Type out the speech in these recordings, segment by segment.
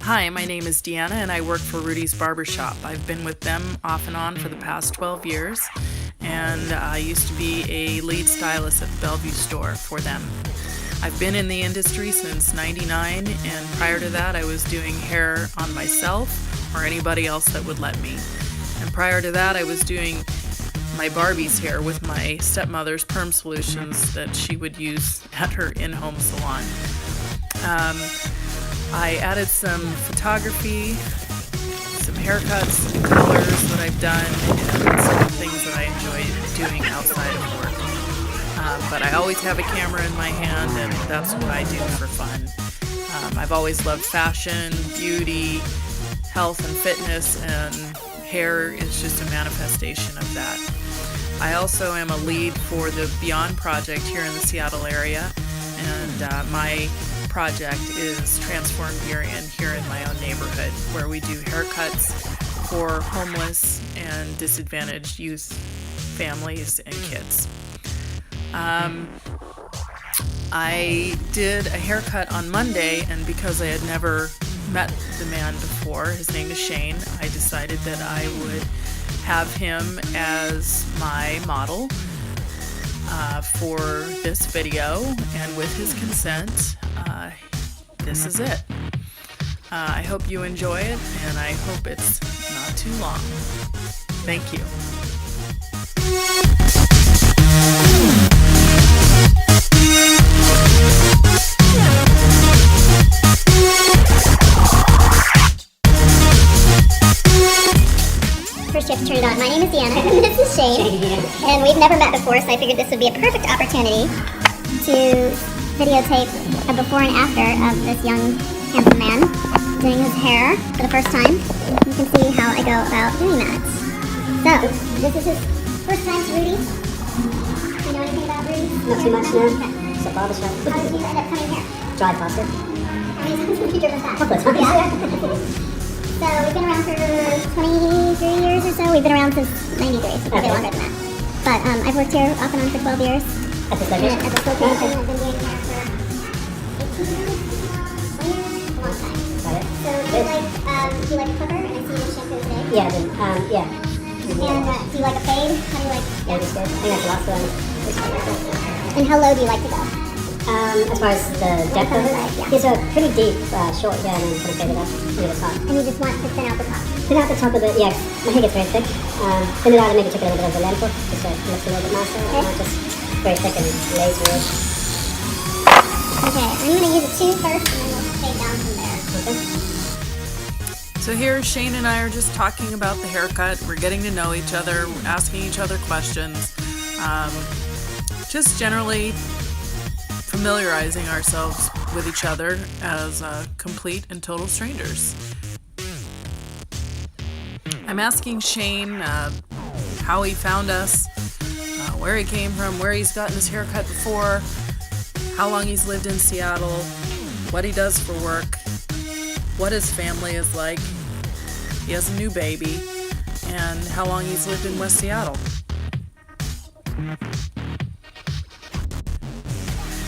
Hi, my name is Deanna and I work for Rudy's Barbershop. I've been with them off and on for the past 12 years, and I used to be a lead stylist at the Bellevue store for them. I've been in the industry since '99, and prior to that I was doing hair on myself or anybody else that would let me. And prior to that I was doing my Barbie's hair with my stepmother's perm solutions that she would use at her in-home salon. I added some photography, some haircuts, some colors that I've done, and some things that I enjoy doing outside of work. But I always have a camera in my hand, and that's what I do for fun. I've always loved fashion, beauty, health and fitness, and hair is just a manifestation of that. I also am a lead for the Beyond project here in the Seattle area, and my project is Transform Burien here in my own neighborhood, where we do haircuts for homeless and disadvantaged youth, families, and kids. I did a haircut on Monday, and because I had never met the man before, his name is Shane, I decided that I would have him as my model for this video, and with his consent, this is it. I hope you enjoy it, and I hope it's not too long. Thank you. First you have to turn it on. My name is Deanna, and this is Shane, and we've never met before, so I figured this would be a perfect opportunity to videotape a before and after of this young, handsome man doing his hair for the first time. You can see how I go about doing that. So, this is his first time to Rudy. Do you know anything about Rudy? Not too much, no. Okay. It's a barbershop. How did you end up coming here? Drive faster. How many times have you driven past? Couple of times. Yeah. So, we've been around for 23 years or so. We've been around since '93, so probably Okay. longer than that. But I've worked here off and on for 12 years. At this location? At this location, I've been doing hair for 18 years, 20 years, a long time. Got it. So do you like a clipper? And I see you shampoo today. Yeah, I do. Yeah. And do you like a fade? How do you like? Yeah, this is good. I think that's the last one. This one. And how low do you like to go? As far as the depth of it, Right, yeah. it's a pretty deep, short here, and then kind of fade it up near the top. And you just want to thin out the top. Thin out the top of it, yeah, my hair gets very thick. Thin it out and maybe take a little bit of the length off, just so it looks a little bit nicer. Okay. Not just very thick and lazy-ish. Okay, I'm going to use a 2 first, and then we'll fade down from there. Okay. So here Shane and I are just talking about the haircut. We're getting to know each other, we're asking each other questions, just generally familiarizing ourselves with each other as complete and total strangers. I'm asking Shane how he found us, where he came from, where he's gotten his haircut before, how long he's lived in Seattle, what he does for work, what his family is like, he has a new baby, and how long he's lived in West Seattle.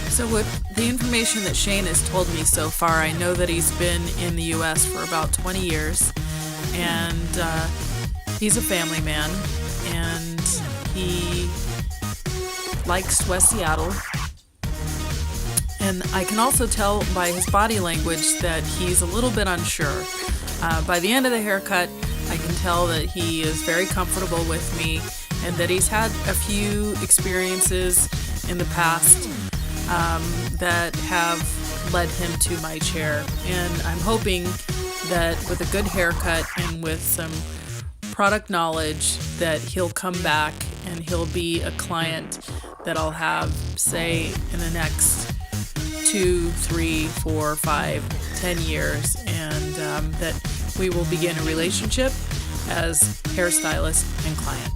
So with the information that Shane has told me so far, I know that he's been in the U.S. for about 20 years, and he's a family man, and he likes West Seattle. And I can also tell by his body language that he's a little bit unsure. By the end of the haircut, I can tell that he is very comfortable with me, and that he's had a few experiences in the past that have led him to my chair. And I'm hoping that with a good haircut and with some product knowledge that he'll come back and he'll be a client that I'll have, say, in the next 2, 3, 4, 5, 10 years, and that we will begin a relationship as hairstylist and client.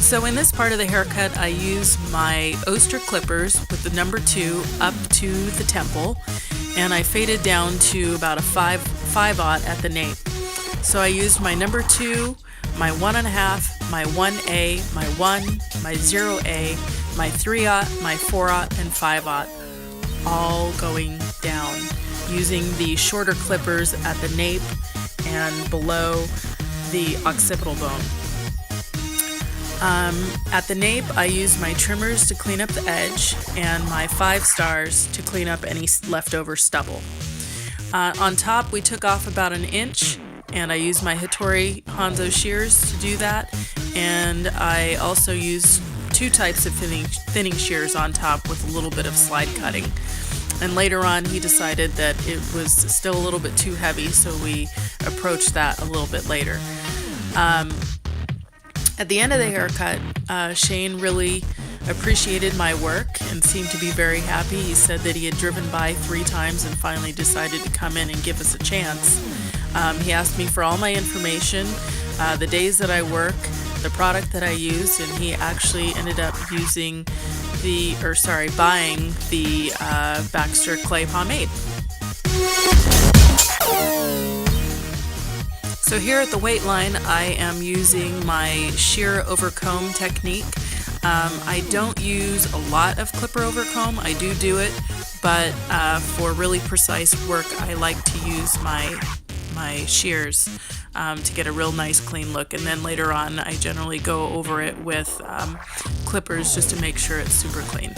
So in this part of the haircut, I use my Oster clippers with the number 2 up to the temple, and I faded down to about a 5/0 at the nape. So I used my number 2, my 1.5, my 1A, my 1, my 0A, my 3/0, my 4/0, and 5/0, all going down using the shorter clippers at the nape and below the occipital bone. At the nape, I use my trimmers to clean up the edge and my 5 stars to clean up any leftover stubble. On top, we took off about 1 inch, and I used my Hattori Hanzo shears to do that, and I also used 2 types of thinning shears on top with a little bit of slide cutting. And later on, he decided that it was still a little bit too heavy, so we approached that a little bit later. At the end of the haircut, Shane really appreciated my work and seemed to be very happy. He said that he had driven by 3 times and finally decided to come in and give us a chance. He asked me for all my information, the days that I work, the product that I used, and he actually ended up buying the Baxter clay pomade. So here at the weight line, I am using my shear over comb technique. I don't use a lot of clipper over comb. I do it, but for really precise work, I like to use my shears to get a real nice clean look. And then later on, I generally go over it with clippers just to make sure it's super clean.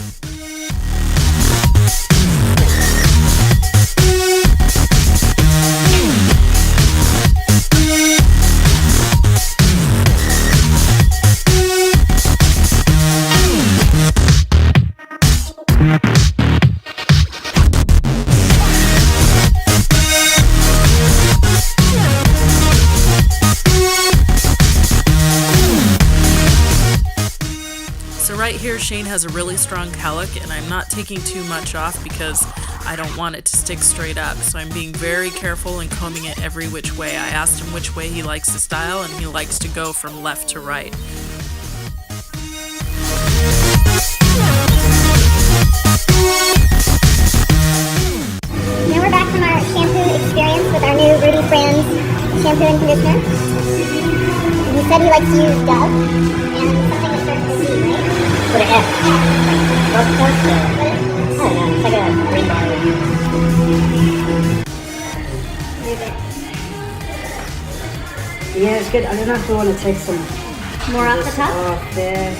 Right here, Shane has a really strong cowlick, and I'm not taking too much off because I don't want it to stick straight up. So I'm being very careful and combing it every which way. I asked him which way he likes to style, and he likes to go from left to right. Now we're back from our shampoo experience with our new Rudy Franz shampoo and conditioner. He said he likes to use Dove, and something that starts with C, right? With an F. What stuff? I don't know. It's like a green bar. Yeah, it's good. I don't know if I want to take some More off the top? Off there.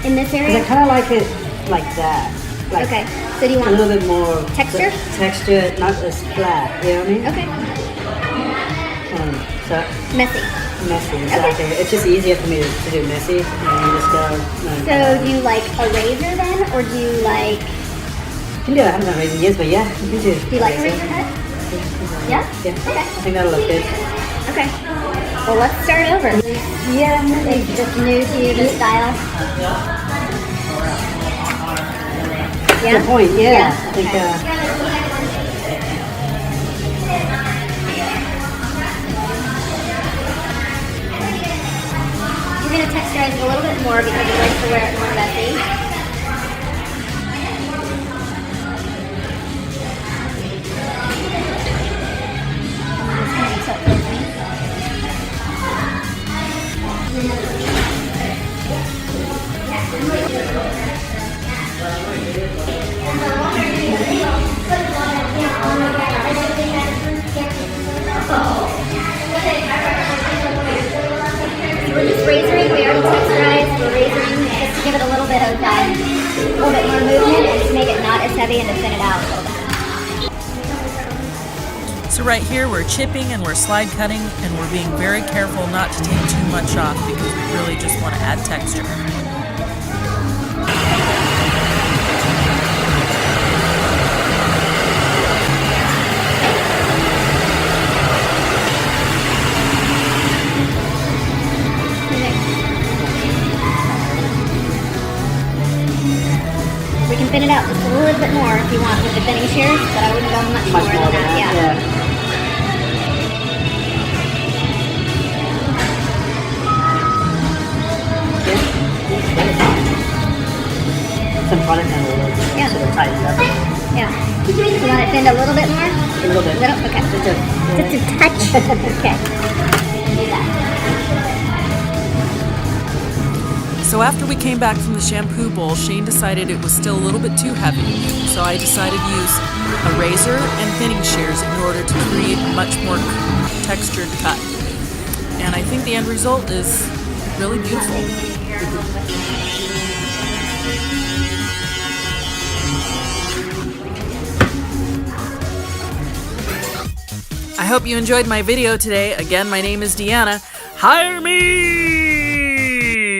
In this area? Because I kind of like it like that. Like okay. So do you want a little bit more texture? Texture, not as flat. You know what I mean? Okay. So messy, exactly. Okay. It's just easier for me to do messy and just go. So do you like a razor then, or do you like? You can do that. I haven't done razor in years, but yeah, you can do. Do you like a razor cut? Yeah. Yeah. Okay. I think that'll look good. Okay. Well, let's start over. Yeah, maybe. It's just new to you, the style. Yeah. Good point. Yeah. I think. You're going to texturize it a little bit more because you like to wear it more messy. We're just razoring. We already texturized. We're razoring just to give it a little bit more movement and to make it not as heavy and to thin it out a little bit. So right here we're chipping and we're slide cutting, and we're being very careful not to take too much off because we really just want to add texture. We can thin it out just a little bit more if you want with the thinning shears, but I wouldn't go much more than that. Yeah. Some product and a little bit. Yeah. Sort of tighten up. Yeah. You want it thinned a little bit more? A little bit. Okay. Just a touch. Okay. So after we came back from the shampoo bowl, Shane decided it was still a little bit too heavy. So I decided to use a razor and thinning shears in order to create a much more textured cut. And I think the end result is really beautiful. I hope you enjoyed my video today. Again, my name is Deanna. Hire me!